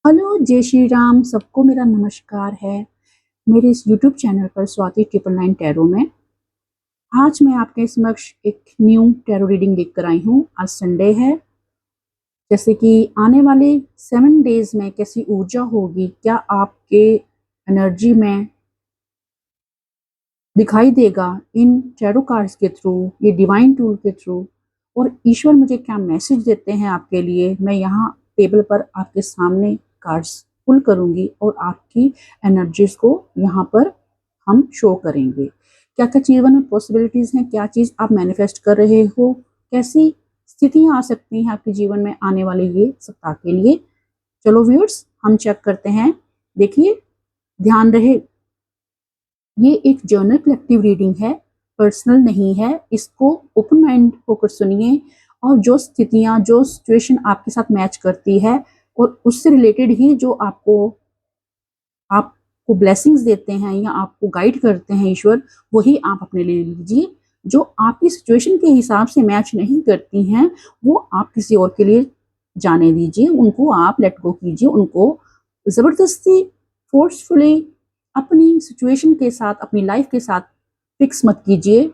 Hello, जय श्री राम। सबको मेरा नमस्कार है। मेरे इस यूट्यूब चैनल पर स्वाति 999 टैरो में आज मैं आपके समक्ष एक न्यू टैरो रीडिंग लेकर आई हूँ। आज संडे है, जैसे कि आने वाले 7 डेज में कैसी ऊर्जा होगी, क्या आपके एनर्जी में दिखाई देगा इन टैरो कार्ड्स के थ्रू, ये डिवाइन टूल के थ्रू, और ईश्वर मुझे क्या मैसेज देते हैं आपके लिए। मैं यहाँ टेबल पर आपके सामने कार्ड्स पुल करूँगी और आपकी एनर्जीज को यहाँ पर हम शो करेंगे। क्या क्या जीवन में पॉसिबिलिटीज़ हैं, क्या चीज़ आप मैनिफेस्ट कर रहे हो, कैसी स्थितियाँ आ सकती हैं आपके जीवन में आने वाले ये सप्ताह के लिए। चलो व्यूअर्स, हम चेक करते हैं। देखिए, ध्यान रहे, ये एक जर्नल कलेक्टिव रीडिंग है, पर्सनल नहीं है। इसको ओपन माइंड होकर सुनिए और जो स्थितियाँ, जो सिचुएशन आपके साथ मैच करती है और उससे रिलेटेड ही जो आपको ब्लेसिंग्स देते हैं या आपको गाइड करते हैं ईश्वर, वही आप अपने लिए लीजिए। जो आपकी सिचुएशन के हिसाब से मैच नहीं करती हैं, वो आप किसी और के लिए जाने दीजिए, उनको आप लेट गो कीजिए। उनको ज़बरदस्ती, फोर्सफुली अपनी सिचुएशन के साथ, अपनी लाइफ के साथ फिक्स मत कीजिए।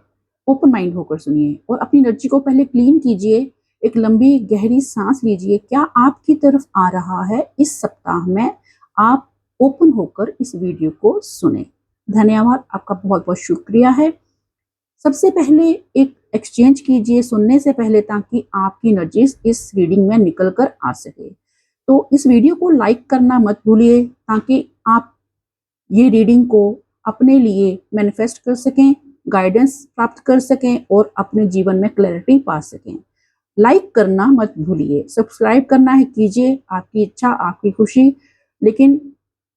ओपन माइंड होकर सुनिए और अपनी एनर्जी को पहले क्लीन कीजिए। एक लंबी गहरी सांस लीजिए। क्या आपकी तरफ आ रहा है इस सप्ताह में? आप ओपन होकर इस वीडियो को सुने। धन्यवाद, आपका बहुत बहुत शुक्रिया है। सबसे पहले एक एक्सचेंज कीजिए सुनने से पहले, ताकि आपकी एनर्जीज इस रीडिंग में निकल कर आ सके। तो इस वीडियो को लाइक करना मत भूलिए, ताकि आप ये रीडिंग को अपने लिए मैनिफेस्ट कर सकें, गाइडेंस प्राप्त कर सकें और अपने जीवन में क्लैरिटी पा सकें। लाइक करना मत भूलिए, सब्सक्राइब करना है कीजिए, आपकी इच्छा आपकी खुशी। लेकिन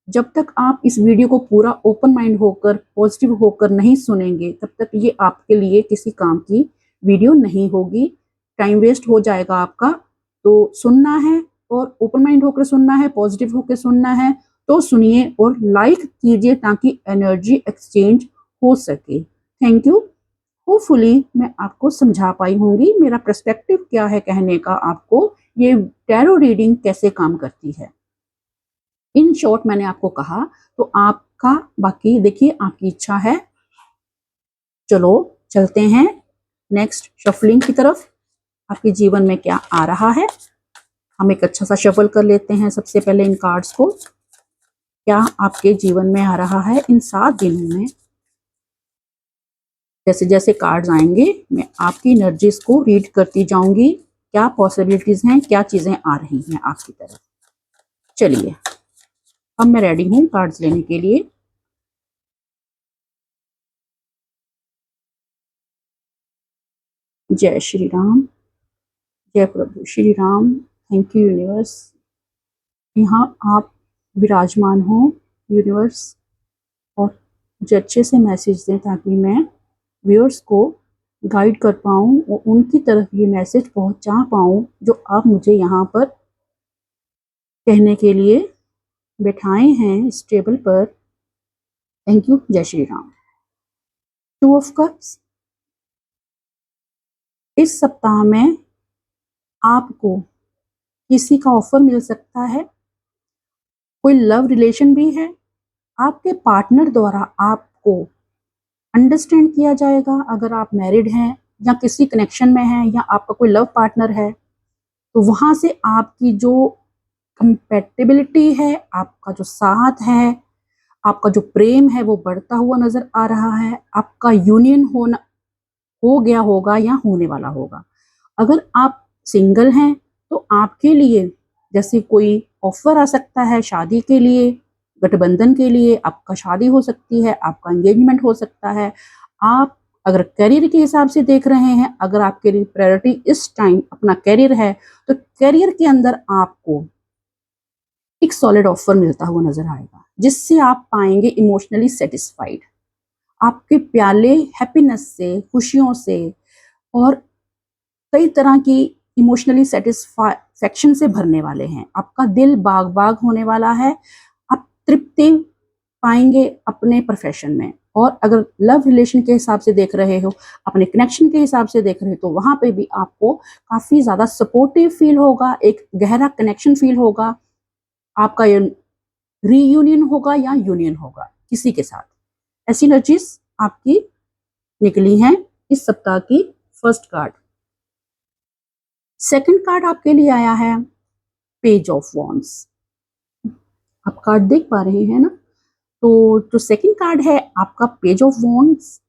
जब तक आप इस वीडियो को पूरा ओपन माइंड होकर, पॉजिटिव होकर नहीं सुनेंगे, तब तक ये आपके लिए किसी काम की वीडियो नहीं होगी। टाइम वेस्ट हो जाएगा आपका। तो सुनना है और ओपन माइंड होकर सुनना है, पॉजिटिव होकर सुनना है, तो सुनिए और लाइक कीजिए ताकि एनर्जी एक्सचेंज हो सके। Thank you. होपफुली मैं आपको समझा पाई होंगी मेरा पर्सपेक्टिव क्या है कहने का, आपको ये टैरो रीडिंग कैसे काम करती है। इन शॉर्ट मैंने आपको कहा, तो आपका बाकी देखिए, आपकी इच्छा है। चलो चलते हैं नेक्स्ट शफलिंग की तरफ। आपके जीवन में क्या आ रहा है, हम एक अच्छा सा शफल कर लेते हैं। सबसे पहले इन कार्ड्स को, क्या आपके जीवन में आ रहा है इन 7 दिनों में। जैसे जैसे कार्ड्स आएंगे मैं आपकी एनर्जीज को रीड करती जाऊंगी। क्या पॉसिबिलिटीज हैं, क्या चीजें आ रही हैं आपकी तरफ। चलिए, अब मैं रेडी हूं कार्ड्स लेने के लिए। जय श्री राम, जय प्रभु Shri Ram. Thank you universe, यहाँ आप विराजमान हो यूनिवर्स, और मुझे अच्छे से मैसेज दें ताकि मैं व्यूअर्स को गाइड कर पाऊँ और उनकी तरफ ये मैसेज पहुँचा पाऊँ जो आप मुझे यहाँ पर कहने के लिए बैठाए हैं इस टेबल पर। थैंक यू, जय श्री राम। 2 of cups. इस सप्ताह में आपको किसी का ऑफर मिल सकता है, कोई लव रिलेशन भी है। आपके पार्टनर द्वारा आपको अंडरस्टैंड किया जाएगा। अगर आप मैरिड हैं या किसी कनेक्शन में हैं या आपका कोई लव पार्टनर है, तो वहाँ से आपकी जो कंपैटिबिलिटी है, आपका जो साथ है, आपका जो प्रेम है, वो बढ़ता हुआ नजर आ रहा है। आपका यूनियन हो गया होगा या होने वाला होगा। अगर आप सिंगल हैं तो आपके लिए जैसे कोई ऑफर आ सकता है शादी के लिए, गठबंधन के लिए। आपका शादी हो सकती है, आपका एंगेजमेंट हो सकता है। आप अगर करियर के हिसाब से देख रहे हैं, अगर आपके लिए प्रायोरिटी इस टाइम अपना करियर है, तो करियर के अंदर आपको एक सॉलिड ऑफर मिलता हुआ नजर आएगा, जिससे आप पाएंगे इमोशनली सेटिस्फाइड। आपके प्याले हैप्पीनेस से, खुशियों से और कई तरह की इमोशनली सेटिस्फैक्शन से भरने वाले हैं। आपका दिल बाग बाग होने वाला है। आप तृप्ति पाएंगे अपने प्रोफेशन में। और अगर लव रिलेशन के हिसाब से देख रहे हो, अपने कनेक्शन के हिसाब से देख रहे हो, तो वहां पे भी आपको काफी ज्यादा सपोर्टिव फील होगा, एक गहरा कनेक्शन फील होगा। आपका रीयूनियन होगा या यूनियन होगा किसी के साथ। ऐसी एनर्जीज आपकी निकली हैं इस सप्ताह की फर्स्ट कार्ड। सेकंड कार्ड आपके लिए आया है पेज ऑफ वॉन्ड्स। आप कार्ड देख पा रहे हैं ना? तो जो सेकंड कार्ड है आपका पेज ऑफ वॉन्ड्स,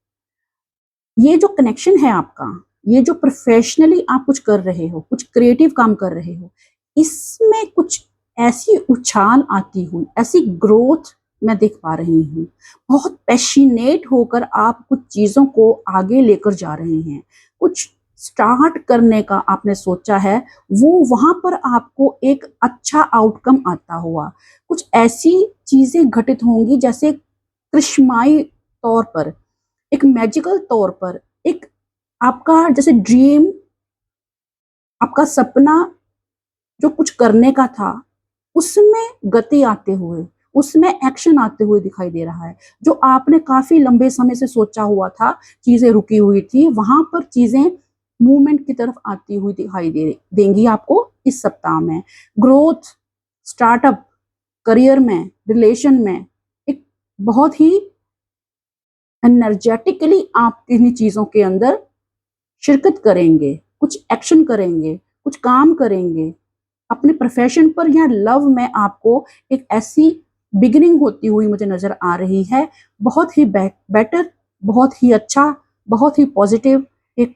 ये जो कनेक्शन है आपका, ये जो प्रोफेशनली आप कुछ कर रहे हो, कुछ क्रिएटिव काम कर रहे हो, इसमें कुछ ऐसी उछाल आती हुई, ऐसी ग्रोथ मैं देख पा रही हूँ। बहुत पैशनेट होकर आप कुछ चीज़ों को आगे लेकर जा रहे हैं, कुछ स्टार्ट करने का आपने सोचा है, वो वहाँ पर आपको एक अच्छा आउटकम आता हुआ, कुछ ऐसी चीज़ें घटित होंगी जैसे कृष्माई तौर पर, एक मैजिकल तौर पर, एक आपका जैसे ड्रीम, आपका सपना जो कुछ करने का था, उसमें गति आते हुए, उसमें एक्शन आते हुए दिखाई दे रहा है। जो आपने काफ़ी लंबे समय से सोचा हुआ था, चीज़ें रुकी हुई थी, वहाँ पर चीज़ें मूवमेंट की तरफ आती हुई दिखाई देंगी आपको इस सप्ताह में। ग्रोथ, स्टार्टअप, करियर में, रिलेशन में एक बहुत ही एनर्जेटिकली आप इन्हीं चीज़ों के अंदर शिरकत करेंगे, कुछ एक्शन करेंगे, कुछ काम करेंगे। अपने प्रोफेशन पर या लव में आपको एक ऐसी बिगिनिंग होती हुई मुझे नज़र आ रही है। बहुत ही बेटर, बहुत ही अच्छा, बहुत ही पॉजिटिव एक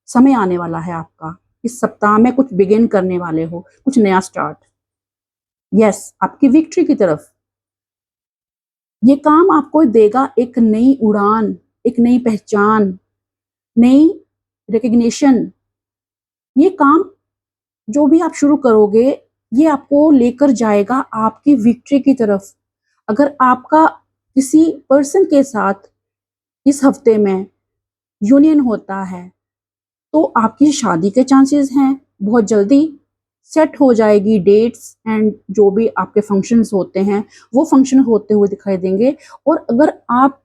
समय आने वाला है आपका। इस सप्ताह में कुछ बिगिन करने वाले हो, कुछ नया स्टार्ट। यस, आपकी विक्ट्री की तरफ ये काम आपको देगा एक नई उड़ान, एक नई पहचान, नई रिकग्निशन। ये काम जो भी आप शुरू करोगे, ये आपको लेकर जाएगा आपकी विक्ट्री की तरफ। अगर आपका किसी पर्सन के साथ इस हफ्ते में यूनियन होता है, तो आपकी शादी के चांसेस हैं, बहुत जल्दी सेट हो जाएगी डेट्स एंड जो भी आपके फंक्शंस होते हैं, वो फंक्शन होते हुए दिखाई देंगे। और अगर आप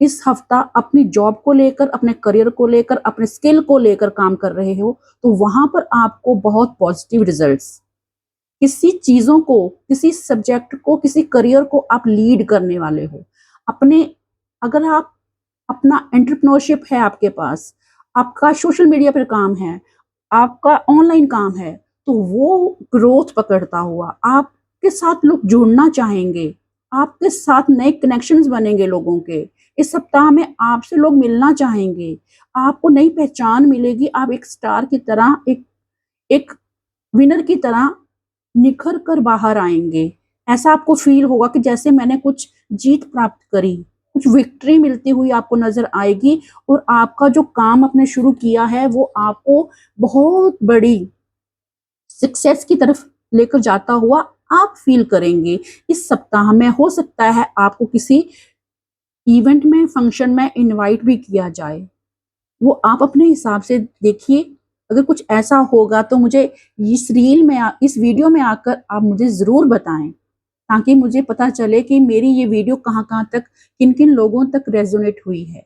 इस हफ्ता अपनी जॉब को लेकर, अपने करियर को लेकर, अपने स्किल को लेकर काम कर रहे हो, तो वहाँ पर आपको बहुत पॉजिटिव रिजल्ट्स, किसी चीज़ों को, किसी सब्जेक्ट को, किसी करियर को आप लीड करने वाले हो। अपने अगर आप अपना एंटरप्रेन्योरशिप है आपके पास, आपका सोशल मीडिया पर काम है, आपका ऑनलाइन काम है, तो वो ग्रोथ पकड़ता हुआ आपके साथ लोग जुड़ना चाहेंगे, आपके साथ नए कनेक्शंस बनेंगे लोगों के। इस सप्ताह में आपसे लोग मिलना चाहेंगे, आपको नई पहचान मिलेगी, आप एक स्टार की तरह, एक विनर की तरह निखर कर बाहर आएंगे। ऐसा आपको फील होगा कि जैसे मैंने कुछ जीत प्राप्त करी, कुछ विक्ट्री मिलती हुई आपको नजर आएगी, और आपका जो काम आपने शुरू किया है वो आपको बहुत बड़ी सक्सेस की तरफ लेकर जाता हुआ आप फील करेंगे। इस सप्ताह में हो सकता है आपको किसी इवेंट में, फंक्शन में इनवाइट भी किया जाए, वो आप अपने हिसाब से देखिए। अगर कुछ ऐसा होगा तो मुझे इस रील में, इस वीडियो में आकर आप मुझे ज़रूर बताएं, ताकि मुझे पता चले कि मेरी ये वीडियो कहाँ तक, किन किन लोगों तक रेजोनेट हुई है।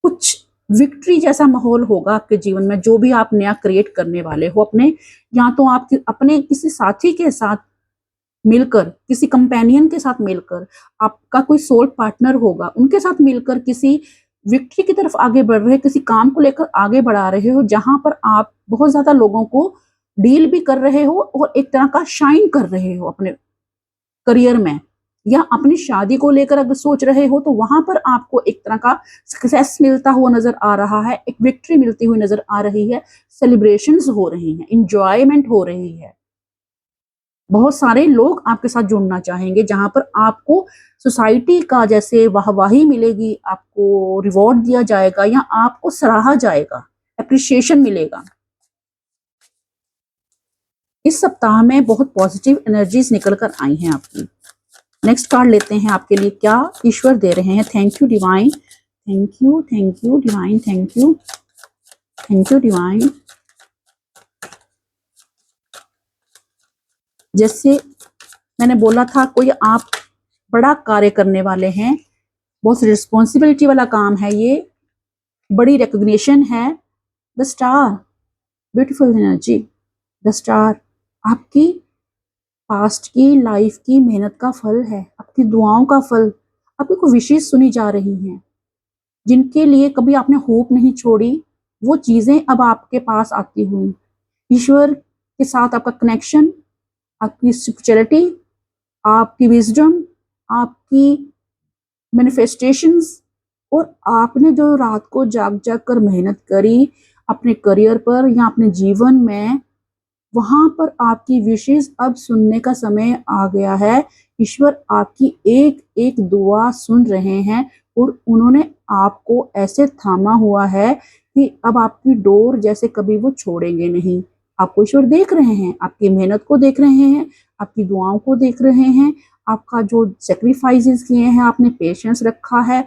कुछ विक्ट्री जैसा माहौल होगा आपके जीवन में, जो भी आप नया क्रिएट करने वाले हो अपने, या तो आप अपने किसी साथी के साथ मिलकर, किसी कंपेनियन के साथ मिलकर, आपका कोई सोल पार्टनर होगा, उनके साथ मिलकर किसी विक्ट्री की तरफ आगे बढ़ रहे, किसी काम को लेकर आगे बढ़ा रहे हो, जहां पर आप बहुत ज्यादा लोगों को डील भी कर रहे हो और एक तरह का शाइन कर रहे हो अपने करियर में, या अपनी शादी को लेकर अगर सोच रहे हो, तो वहां पर आपको एक तरह का सक्सेस मिलता हुआ नजर आ रहा है, एक विक्ट्री मिलती हुई नजर आ रही है, सेलिब्रेशंस हो रही हैं, इंजॉयमेंट हो रही है। बहुत सारे लोग आपके साथ जुड़ना चाहेंगे, जहां पर आपको सोसाइटी का जैसे वाहवाही मिलेगी, आपको रिवॉर्ड दिया जाएगा, या आपको सराहा जाएगा, अप्रिशिएशन मिलेगा। इस सप्ताह में बहुत पॉजिटिव एनर्जीज निकल कर आई हैं आपकी। नेक्स्ट कार्ड लेते हैं आपके लिए क्या ईश्वर दे रहे हैं। Thank you divine, thank you, thank you divine, thank you, thank you divine. जैसे मैंने बोला था, कोई आप बड़ा कार्य करने वाले हैं, बहुत रिस्पॉन्सिबिलिटी वाला काम है, ये बड़ी रिकग्निशन है। The star, beautiful energy, the star आपकी पास्ट की लाइफ की मेहनत का फल है, आपकी दुआओं का फल। आपकी कोई विशेष सुनी जा रही हैं, जिनके लिए कभी आपने होप नहीं छोड़ी, वो चीजें अब आपके पास आती हुई। ईश्वर के साथ आपका कनेक्शन, आपकी स्पिरिचुअलिटी, आपकी विजडम, आपकी मैनिफेस्टेशंस, और आपने जो रात को जाग जाग कर मेहनत करी अपने करियर पर या अपने जीवन में, वहां पर आपकी विशेष अब सुनने का समय आ गया है। ईश्वर आपकी एक एक दुआ सुन रहे हैं और उन्होंने आपको ऐसे थामा हुआ है कि अब आपकी डोर जैसे कभी वो छोड़ेंगे नहीं। आपको ईश्वर देख रहे हैं, आपकी मेहनत को देख रहे हैं, आपकी दुआओं को देख रहे हैं, आपका जो सेक्रीफाइसेस किए हैं, आपने पेशेंस रखा है,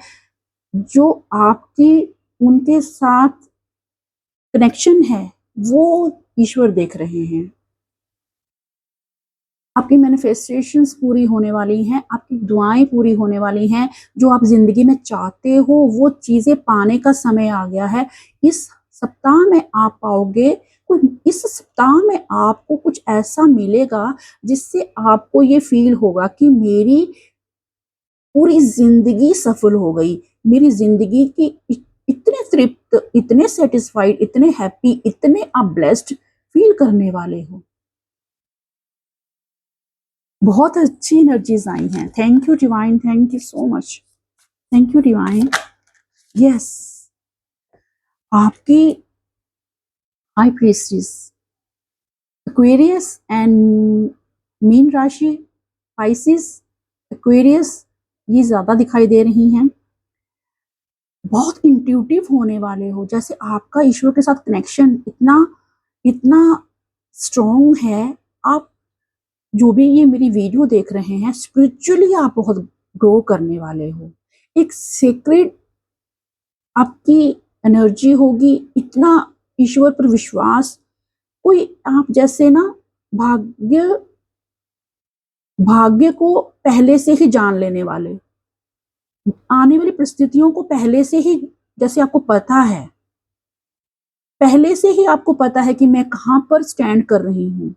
जो आपकी उनके साथ कनेक्शन है, वो ईश्वर देख रहे हैं। आपकी मैनिफेस्टेशंस पूरी होने वाली हैं, आपकी दुआएं पूरी होने वाली हैं। जो आप जिंदगी में चाहते हो वो चीजें पाने का समय आ गया है। इस सप्ताह में आप पाओगे, इस सप्ताह में आपको कुछ ऐसा मिलेगा जिससे आपको ये फील होगा कि मेरी पूरी जिंदगी सफल हो गई। मेरी जिंदगी की इतने तृप्त, इतने सेटिस्फाइड, इतने हैप्पी, इतने आप ब्लेस्ड फील करने वाले हो। बहुत अच्छी एनर्जीज आई हैं। Thank you divine, thank you so much, thank you divine. Yes, आपकी high priestess Aquarius and mean राशि, पाइसिस, एक्वेरियस, ये ज्यादा दिखाई दे रही हैं। बहुत इंट्यूटिव होने वाले हो, जैसे आपका ईश्वर के साथ कनेक्शन इतना इतना स्ट्रॉन्ग है। आप जो भी ये मेरी वीडियो देख रहे हैं, स्पिरिचुअली आप बहुत ग्रो करने वाले हो। एक सीक्रेट आपकी एनर्जी होगी, इतना ईश्वर पर विश्वास। कोई आप जैसे ना भाग्य भाग्य को पहले से ही जान लेने वाले, आने वाली परिस्थितियों को पहले से ही, जैसे आपको पता है, पहले से ही आपको पता है कि मैं कहाँ पर स्टैंड कर रही हूँ।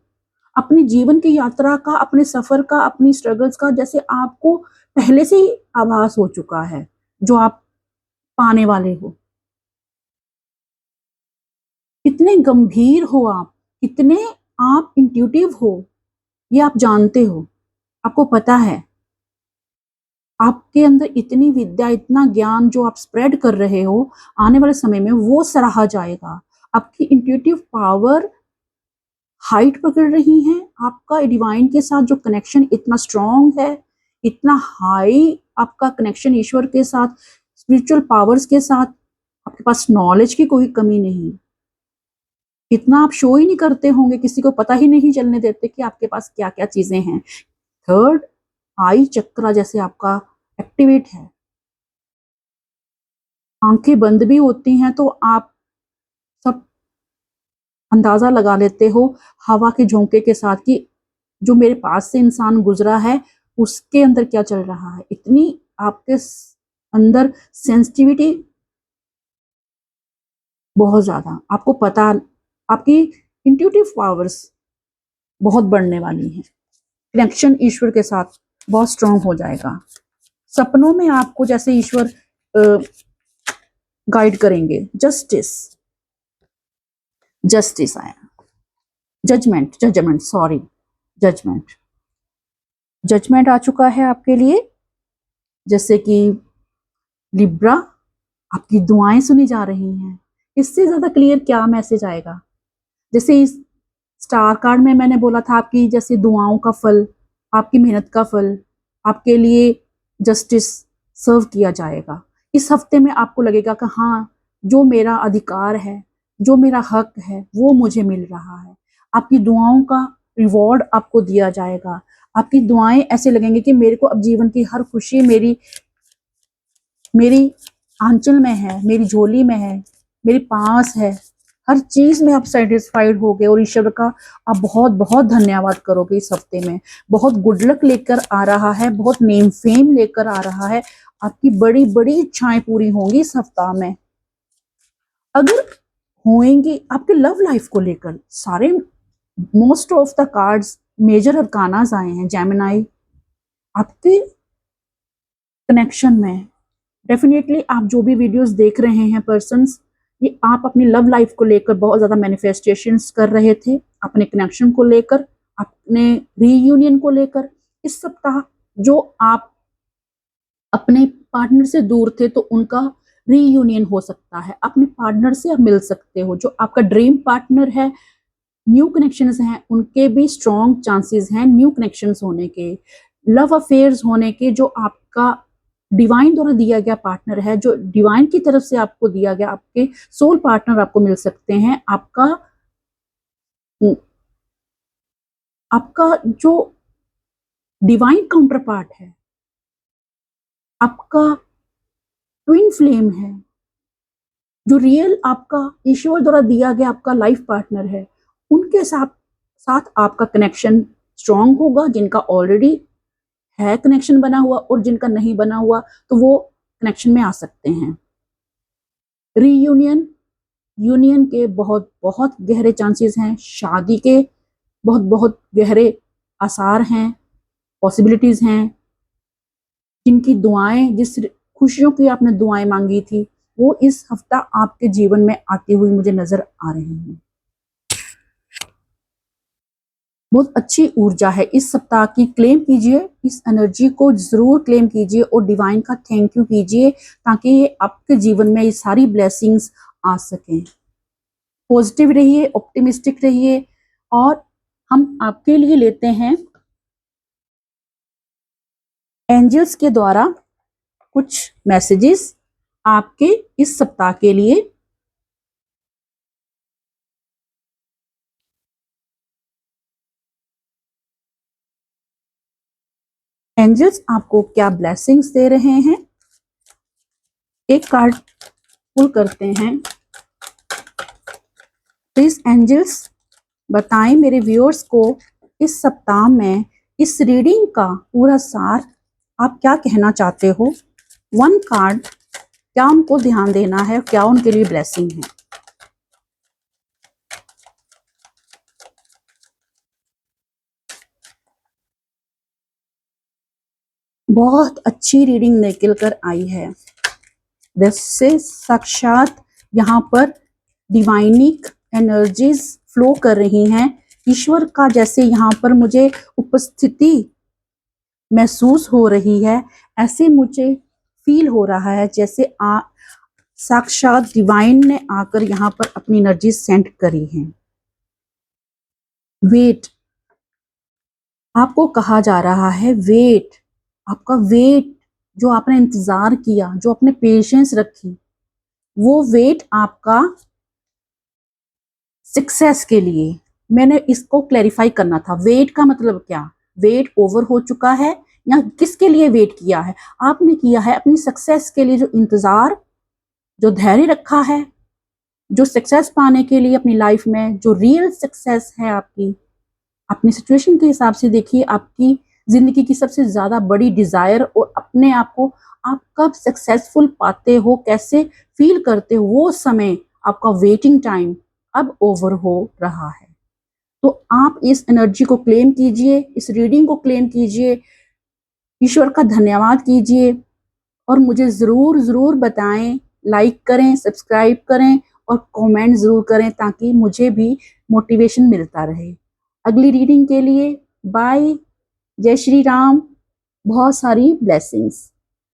अपनी जीवन की यात्रा का, अपने सफर का, अपनी स्ट्रगल्स का जैसे आपको पहले से ही आभास हो चुका है, जो आप पाने वाले हो। कितने गंभीर हो आप, कितने आप इंट्यूटिव हो, ये आप जानते हो, आपको पता है। आपके अंदर इतनी विद्या, इतना ज्ञान जो आप स्प्रेड कर रहे हो, आने वाले समय में वो सराहा जाएगा। आपकी इंट्यूटिव पावर हाइट पकड़ रही है। आपका डिवाइन के साथ जो कनेक्शन इतना स्ट्रॉन्ग है, इतना हाई आपका कनेक्शन ईश्वर के साथ, स्पिरिचुअल पावर्स के साथ, आपके पास नॉलेज की कोई कमी नहीं। इतना आप शो ही नहीं करते होंगे, किसी को पता ही नहीं चलने देते कि आपके पास क्या क्या चीजें हैं। थर्ड आई चक्रा जैसे आपका एक्टिवेट है, आंखें बंद भी होती हैं तो आप सब अंदाजा लगा लेते हो हवा के झोंके के साथ कि जो मेरे पास से इंसान गुजरा है उसके अंदर क्या चल रहा है। इतनी आपके अंदर सेंसिटिविटी बहुत ज्यादा, आपको पता, आपकी इंट्यूटिव पावर्स बहुत बढ़ने वाली हैं। कनेक्शन ईश्वर के साथ बहुत स्ट्रांग हो जाएगा। सपनों में आपको जैसे ईश्वर गाइड करेंगे। जस्टिस, जस्टिस आया, judgement, judgement, sorry, judgement, judgement आ चुका है आपके लिए। जैसे कि लिब्रा, आपकी दुआएं सुनी जा रही हैं। इससे ज्यादा क्लियर क्या मैसेज आएगा। जैसे इस स्टार कार्ड में मैंने बोला था, आपकी जैसे दुआओं का फल, आपकी मेहनत का फल, आपके लिए जस्टिस सर्व किया जाएगा। इस हफ्ते में आपको लगेगा कि हाँ, जो मेरा अधिकार है, जो मेरा हक है, वो मुझे मिल रहा है। आपकी दुआओं का रिवॉर्ड आपको दिया जाएगा। आपकी दुआएं ऐसे लगेंगे कि मेरे को अब जीवन की हर खुशी मेरी मेरी आंचल में है, मेरी झोली में है, मेरे पास है। हर चीज में आप सेटिस्फाइड होगे और ईश्वर का आप बहुत बहुत धन्यवाद करोगे। इस हफ्ते में बहुत गुड लक लेकर आ रहा है, बहुत नेम फेम लेकर आ रहा है। आपकी बड़ी बड़ी इच्छाएं पूरी होंगी इस सप्ताह में। अगर होंगी आपके लव लाइफ को लेकर, सारे most of the cards major arcana आए हैं जेमिनी आपके कनेक्शन में। डेफिनेटली आप जो भी वीडियोस देख रहे हैं पर्सन्स, ये आप अपनी लव लाइफ को लेकर बहुत ज़्यादा मैनिफेस्टेशंस कर रहे थे, अपने कनेक्शन को लेकर, अपने रीयूनियन को लेकर। इस सप्ताह जो आप अपने पार्टनर से दूर थे तो उनका रीयूनियन हो सकता है, अपने पार्टनर से आप मिल सकते हो। जो आपका ड्रीम पार्टनर है, न्यू कनेक्शंस हैं, उनके भी स्ट्रॉन्ग चांसेस हैं न्यू कनेक्शंस होने के, लव अफेयर्स होने के। जो आपका डिवाइन द्वारा दिया गया पार्टनर है, जो डिवाइन की तरफ से आपको दिया गया, आपके सोल पार्टनर आपको मिल सकते हैं। आपका जो डिवाइन काउंटर पार्ट है, आपका ट्विन फ्लेम है, जो रियल आपका ईश्वर द्वारा दिया गया आपका लाइफ पार्टनर है, उनके साथ आपका कनेक्शन स्ट्रांग होगा। जिनका ऑलरेडी है कनेक्शन बना हुआ और जिनका नहीं बना हुआ तो वो कनेक्शन में आ सकते हैं। रीयूनियन यूनियन के बहुत बहुत गहरे चांसेस हैं, शादी के बहुत बहुत गहरे आसार हैं, पॉसिबिलिटीज हैं। जिनकी दुआएं, जिस खुशियों की आपने दुआएं मांगी थी, वो इस हफ्ता आपके जीवन में आती हुई मुझे नजर आ रही हैं। बहुत अच्छी ऊर्जा है इस सप्ताह की। क्लेम कीजिए, इस एनर्जी को जरूर क्लेम कीजिए और डिवाइन का थैंक यू कीजिए, ताकि ये आपके जीवन में ये सारी ब्लेसिंग्स आ सकें। पॉजिटिव रहिए, ऑप्टिमिस्टिक रहिए। और हम आपके लिए लेते हैं एंजल्स के द्वारा कुछ मैसेजेस आपके इस सप्ताह के लिए। एंजल्स आपको क्या ब्लेसिंग्स दे रहे हैं, एक कार्ड पुल करते हैं। प्लीज एंजल्स बताएं मेरे व्यूअर्स को इस सप्ताह में इस रीडिंग का पूरा सार आप क्या कहना चाहते हो। वन कार्ड, क्या उनको ध्यान देना है, क्या उनके लिए ब्लेसिंग है। बहुत अच्छी रीडिंग निकल कर आई है। जैसे साक्षात यहाँ पर डिवाइनिक एनर्जीज फ्लो कर रही हैं, ईश्वर का जैसे यहाँ पर मुझे उपस्थिति महसूस हो रही है। ऐसे मुझे फील हो रहा है जैसे साक्षात डिवाइन ने आकर यहाँ पर अपनी एनर्जी सेंड करी है। वेट, आपको कहा जा रहा है वेट, आपका वेट, जो आपने इंतजार किया, जो आपने पेशेंस रखी, वो वेट आपका सक्सेस के लिए। मैंने इसको क्लैरिफाई करना था, वेट का मतलब क्या, वेट ओवर हो चुका है या किसके लिए वेट किया है। आपने किया है अपनी सक्सेस के लिए, जो इंतजार, जो धैर्य रखा है, जो सक्सेस पाने के लिए अपनी लाइफ में, जो रियल सक्सेस है आपकी। अपनी सिचुएशन के हिसाब से देखिए, आपकी जिंदगी की सबसे ज्यादा बड़ी डिजायर और अपने आप को आप कब सक्सेसफुल पाते हो, कैसे फील करते हो, वो समय, आपका वेटिंग टाइम अब ओवर हो रहा है। तो आप इस एनर्जी को क्लेम कीजिए, इस रीडिंग को क्लेम कीजिए, ईश्वर का धन्यवाद कीजिए और मुझे जरूर जरूर बताएं, लाइक करें, सब्सक्राइब करें और कमेंट जरूर करें, ताकि मुझे भी मोटिवेशन मिलता रहे। अगली रीडिंग के लिए बाय, जय श्री राम, बहुत सारी ब्लेसिंग्स।